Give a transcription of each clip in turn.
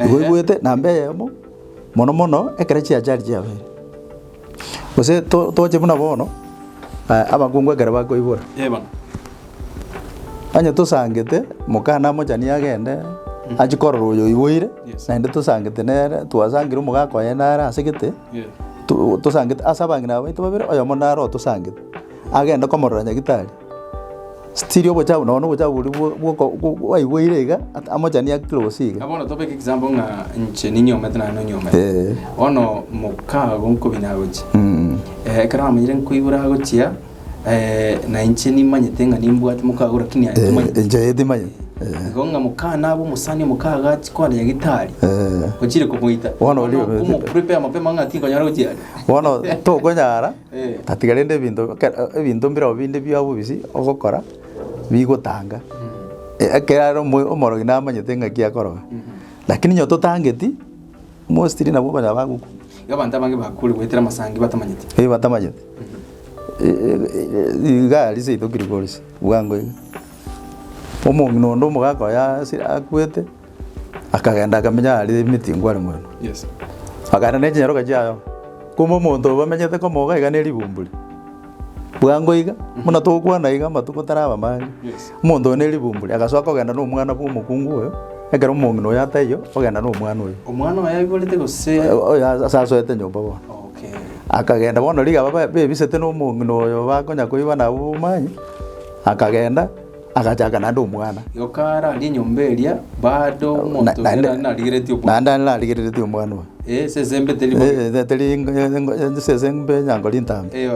Igwete nambe yemo mono ekere chiachari chiabe. Ose toche buna bono abakungu ekere bakoibora. Yeba. Anya tosangete mukana mochani agende achikorora oyo iboire naende tosangete nere twasangire omogaka oye nare asegete tosangete asabangina baitu babere oyo monaro tosangete agenda komorora nyagitari still obochabu nono obochabu buri waiboire iga amochani aclose iga abona topic example nga nche ninyomete na nonyomete ono mukago nkobina gochi ekara amanyire nkoibura gochia na nche nimanyete nga nimbwate mukago rakini tumanyete nje yedimanye gonga mukana abo musani mukaga chikwana ya gitari kuchire kumuita wono kumu prepare mapema ngati konyara gochia wono to konyara tatigarende bintu mbira obinde byabo bisi ogokora bigotanga ekera omorogi namanyete nga kiakoroga lakini nyoto tangeti mostly nabo banya baguku gabanta bange bakuri gwetera masangi batamanyete batamanyete iga lise itokiri polisi bwango omongi nondo omogaka ya akwete akagenda akamenya ari mitingo ari mweno akana neche nyaroka chayo kuma omonto bamenyete komoga iga neribumburi bwango iga muna tokwana iga matuko taraba mangi omonto neribumburi agasoka kogenda n'omwana bw'omukungu oyo ekero omongi noyo atayo ogenda n'omwana oyo omwana oyo abiborete gose oyo asasoete nyomba bono akagenda bono riga bebisete n'omongi noyo bakonya koiba nabo omanyi akagenda agachaka nando omwana yokara ali nyomberia bado omonto narigirete omwana nanda narigirete omwana sezembe teli sezembe nyangoli ntambe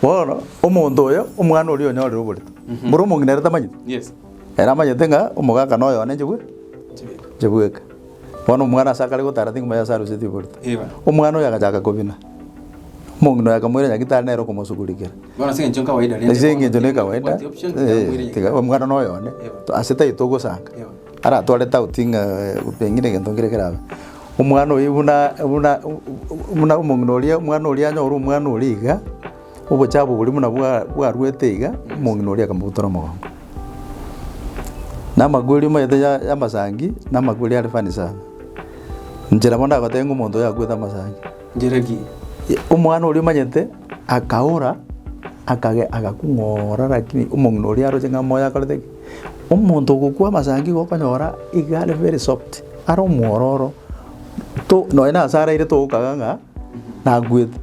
bono omonto oyo omwana orio onyorire oborete mbura omongi nere tamanyete era amanyete nga omogaka noyo one njebweka bono omwana asakare gotara tingoma yasarusete oborete omwana oyo agachaka kobina omongi noyo akamwira nyagitari nero komosugurikera bono singencho kawaida singencho ne kawaida tiga omwana noyo one aseta itogosanga ara atwarete outinga pengine gento ngirekerabe omwana oyo buna omongi noria omwana oria anyora omwana oria iga obochabu buri muna bwarwete iga omongi noria akamubutora omogongo namagweri mayete ya masangi namagweri ari fani sana njera bonda agotenga omonto oyo akweta masangi njereki omwana oria manyete akaora agakung'ora lakini omongi noria aroche ng'a moyo akorete omonto ogokwa masangi gokonyora iga are very soft are omwororo to noe nasara ire togokaga ng'a nagwete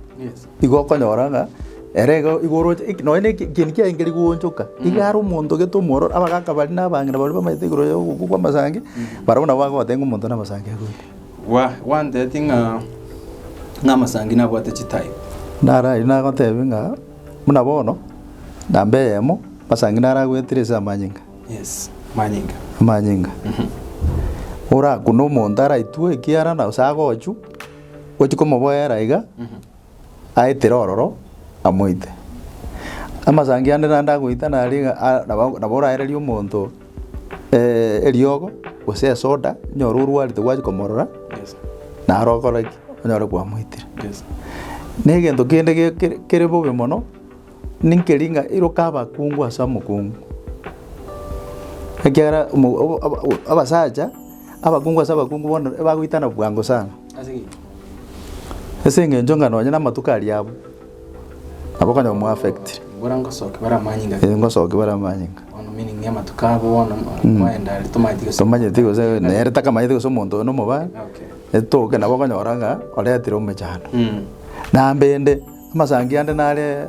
igo okonyora ng'a erego igoro noe ne kintu kiaingeri gwonchoka iga are omonto gete omwororo abagaka bari nabang'ina bari bamaete igoro ya ogokwa masangi barabona bagotenga omonto na masangi agwete wantete ng'a masangi nabwate chitayo nara inagotebi ng'a muna bono nambe yemo masangi naragwetire ase amanyinga amanyinga orakuna omonto araitwe ekiara na ase agochu gochi komoboera iga aetera ororo amoite amasangi ande nande agoita nari nabo oraereria omonto eriogo gose esoda nyora orwarete gwachi komorora naro okoraki onyore kwamoitire na egento kende kere bobe mono ninkeri ng'a iroka abakungu ase omokungu ekiagera abasacha abakungu ase abakungu bono bagoitana bwango sana ase eng'encho ng'a nonya na amatuko aria abo abo okanya komoaffect ngosoke baramanyinga ngosoke baramanyinga meaning amatuko abo bono maenda tomanyete gose nere takamanyete gose omonto oyo nomobaa etoke nabo okonyora ng'a oretire omechando nambende amasangi ande nare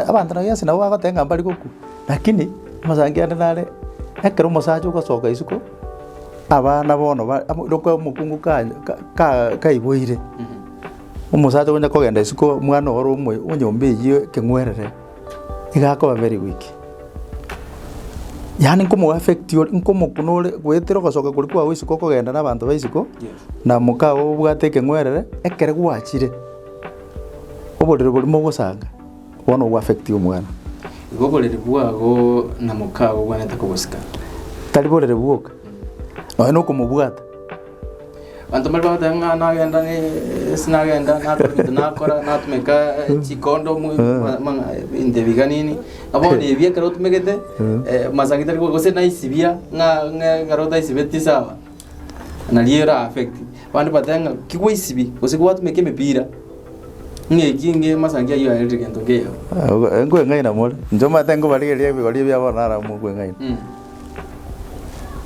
abantu nagasi nabo bagotenga mbari goku lakini amasangi ande nare ekero omosacha ogosoka isiko abana bono roko omokungu kaiboire omosacha onya kogenda isiko omwana oro omwe onyomba eyio ekeng'werere igakoba very weak yani nkomo affect nkomokunore gwetera ogosoka kori kwago isiko okogenda na abanto ba isiko na mokago obwate ekeng'werere ekere gwachire oborere borimo ogosanga bono ogwa affect omwana igo oborere bwago na mokago bwanete kobosika tari borere bwoka noe nokomobwata bantu bari batanga nagenda sinagenda nakora natumeka chikondo inde biganini abo ni bia karo tumegete masangita ko gose na isibia nga garota isibeti sawa na liera affect bandu batanga kigwa isibi usiku watu meke mipira ngekinge masangia yo electric ento geyo ngwe ngai na mole njoma tengo bali ria bigori bya bonara mu ngwe ngai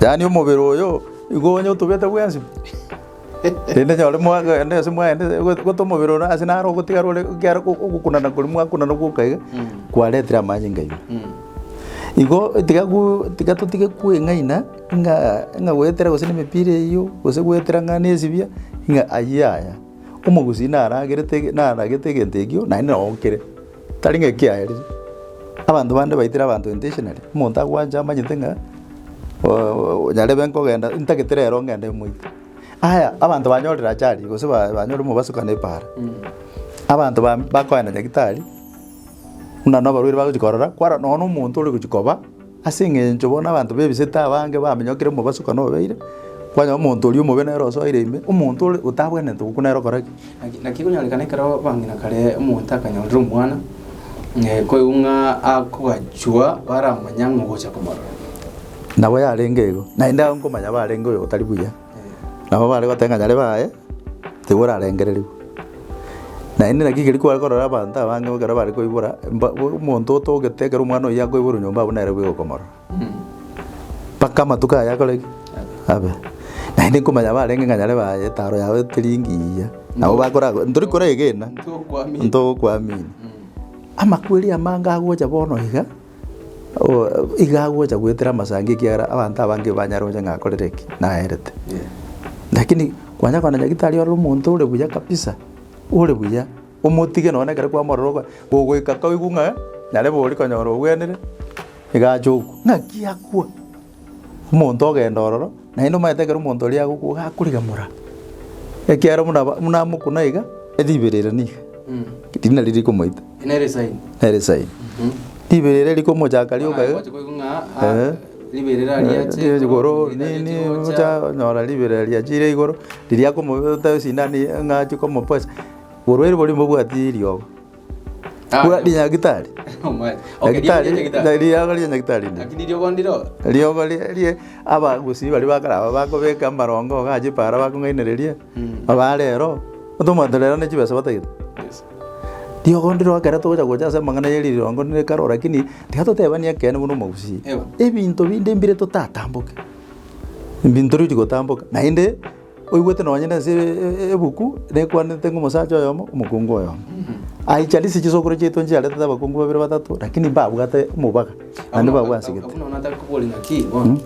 yani umubiri uyu igonyo tubete bwensi ende nyole mwaga ende semwa ende gotomo biro asina ro gotigarole gyara gukunana kuri mwakunana gukaiga kwaretira manyi ngai igo tigatutike kuengaina nga gwetera gusene mipire iyo gose gwetera ngane sibia nga ayaya umugusina aragerete naragete ntegio na ina okere taringe kiaere abantu bande baitira abantu intentionally umuntu agwanja amanyite nga nyale benko genda intageterero ngende muite aya abantu banyorera cyari gose banyore mu basukane para abantu bakoana nyagitari una no barwire bagukorora kwara no umuntu uri kugikoba asinge njobona abantu bebiseta bange bamenyokire mu basukano beire kwanya umuntu uri mu benero so ireme umuntu uri utabwene tukunero koraki nakikunyalekana karo bangina kare umuntu akanyondera umwana ko unga akogachwa baramanya ngogocha komara nawe yarengego na inda ngomanya barengo yo tari buya nabo bari batenga nyale bae tegura arengereri na indi nakigiri kwa korora abantu abange bagara bari ko ibura umuntu otogetegera umwana oya ko ibura nyumba bunere bwo komora paka matuka yakole abe na indi kumanya barenge nyale bae taro yawe tiringiya nabo bakora nduri kora egena ndo kwamini amakweli amanga agoja bono iga igagoja gwetera masangi kiara abantu abange banyaroje ngakorereki na herete lakini kwanya kwana nyagitari wari umuntu uri buya kabisa uri buya umutige none kare kwa mororo gogwika kawigunga nyale bori konyoro gwenere igajuku ngakiakwa umuntu ogenda ororo na ino mayetegera umuntu uri aguku gakurigamura ekiara muna mukuna iga ediberera ni kidina riri kumoita inere sign liberera liko moja kalio ka liberera aliache igoro ni moja nyora liberera aliache igoro diria como ta sinani ngachi como pues borwere boli mobwati rio kwa dinya gitari gitari diria gali nya gitari lakini rio gondiro rio gali aba gusi bali bakara bakobeka marongo gaje para bakungainereria aba rero otomaterera ne chibesa batagita dio gondiro akara toja goja se mangana yeri rongo ne karo lakini tihato tebania kene muno magusi ebinto binde mbire to tatamboke binto ri gotamboka na inde oigwete no nyene se ebuku ne kwane tengo musacho yomo umukungo yomo ai chali si chisokoro cheto njale tata bakungu babere batatu lakini babugate mubaka ande babwasigete kuno nataka kubolinga ki bon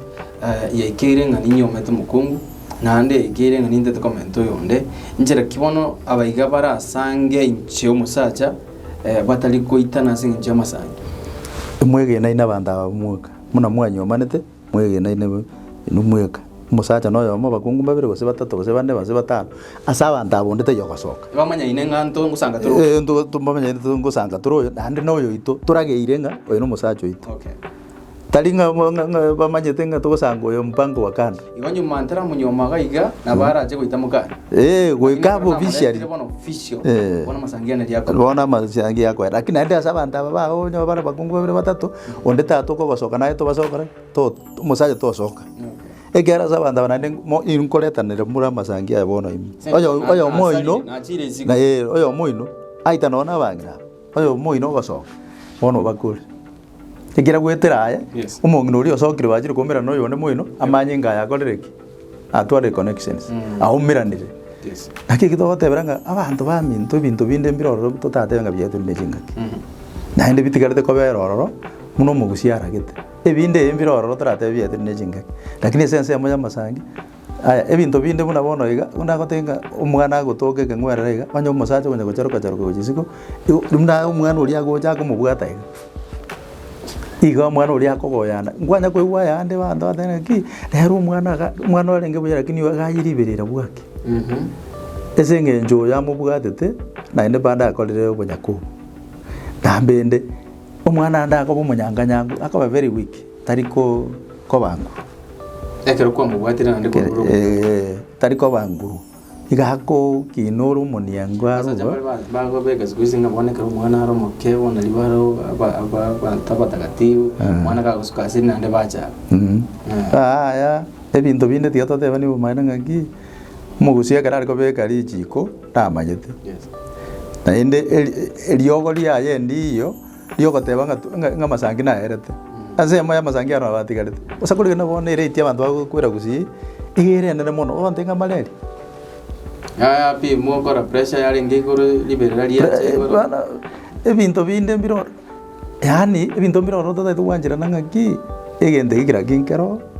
ya ikere ngani nyomete mukungu nande igere ngani ndete komento yonde njera kibono abayiga barasange inche omusacha batali koitana singe nche amasange mwege na ina banda mweka muna mwanyo manete mwege na ina numweka musacha noyo mo bakungu babere bose batatu bose bane bose batano asaba ndabondete yogasoka bamanya ine nganto ngusanga turo ndo tumamanya ndo ngusanga turo nande noyo ito turageire nga oyo no musacha ito okay talinga bamanyete nga tugusanga oyo mpango wa kanda iwanyu mantara munyoma gaiga na baraje goita mukana goikabo viciary bona masangia na yako bona masangia yako lakini ande asaba ndaba ba onyo bara bakungu babere batatu onde tato ko basoka nayo to basoka to musacha to soka egera asaba ndaba nande inkoletanire mura masangia yabona imi oyo moino na oyo moino aita nona bangira oyo moino basoka bono bakuri egera gwetera aya umongino uri osokire bajire komera no yone moino amanye ngaya korereki atware connections aumiranire nakiki to teberanga abantu baminto bintu binde mbiroro totate nga byetu nejingaki na inde bitigarete ko beroro muno mugusiara gete ebinde mbiroro torate byetu nejingaki lakini sense ya moya masangi aya ebinto binde muna bono iga undagotenga umwana gutoke ngwerera iga banyo musacha kunye gocharuka charuka gojisiko umna umwana uri agoja ko mubwata iga iga mwana uri akogoyana ngwanya kwigwa yande bando atene ki rero umwana warenge bujara kini wagayiriberera bwake esenge njo ya mubwatete na inde banda akolere obunyaku ndambende umwana ndako bumunyanganyanga akaba very weak tariko ko bangu ekero kwa mubwatira nande ko tariko bangu igako kinoro muniangwa bago bega squeezing abone karo mwana aro mokebo na libaro aba tabatagativu mwana ka kusukasi nande bacha ya ebinto binde tiga toteba ni bumaene ng'aki omogusi ekero are kobeka richiko tamanyete na inde eriogo riaye ndiyo riogoteba ng'amasangi naerete ase emo ya amasangi aro abatigarete osa korigana bono erate abanto bagokwera gusii igere enene mono onte ng'a malaria pi mwokora pressure yarenge igoro liberera riache bana ebinto binde mbiro yani ebinto mbiro roto twanjira ng'aki egente gikira kinkero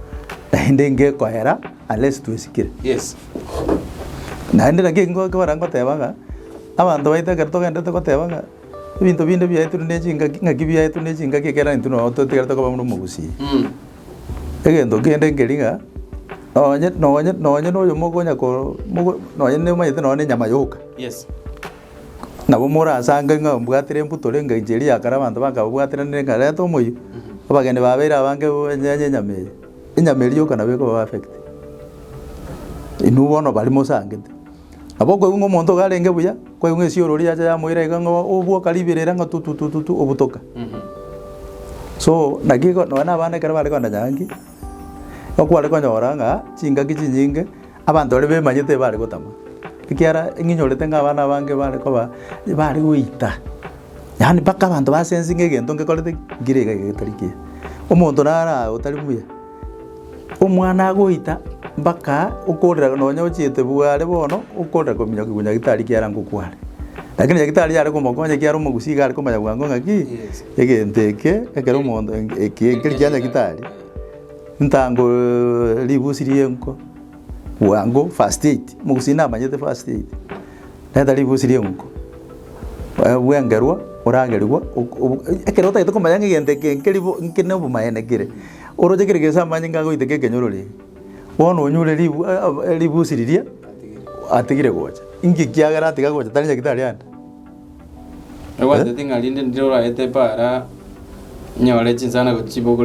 naende ngekoera unless twesikire yes naende naki ngokora ngotebanga abanto baitagera togendete gotebanga ebinto binde biaeturu ng'aki biaeturu necingaki ekera into no totigarete koba muri omogusi egento kende nkeriga nonye noyo mogonya ko nonye nemanyete nonye nyama yoka yes nabo morasanga ng'a mbwatire mputore ngainjeri yakara abanto bakabwatire ngareta omoyo abageni babeire abange enyenye inyama erioka nabo ekoba affect inu bono bari mosangete abo koigwa omonto garenge buya koigwa esiorori acha yamoira iga ng'o obwoka riberera ng'a tututututu obutoka so nakigo nona abana ekero bare konda nyangi okware konyora ng'a chingaki chinyinge abanto bare bemanyete bare gotama ekiara ng'inyorete ng'a abana abange bare koba bare goita yani mpaka abanto basensi ng'egento ngekorete ngire getarikie omonto nara otari buya omwana agoita mpaka okorera nonya ochiete bware bono okorera kominya kigunya gitari kiara ngokware lakini nyagitari yare komokonya kiara omogusi gare komanya bwango ng'aki egente eke ekero omonto ekeri kianya gitari ntango ribusi rienko bwango first aid omogusi namanyete first aid neta ribusi rienko bwengerwa orangerigwa ekero otaete komanya ng'egente kenkeribo nkene obomaene kire oroche kere gesa amanye ngagoite kekenyorore bono onyure ribusi riria atigire gocha ingi kiagera atiga gocha tari nyagitari ande egwatete ng'arinde ndiro oraete para nyore chinsana gochibogo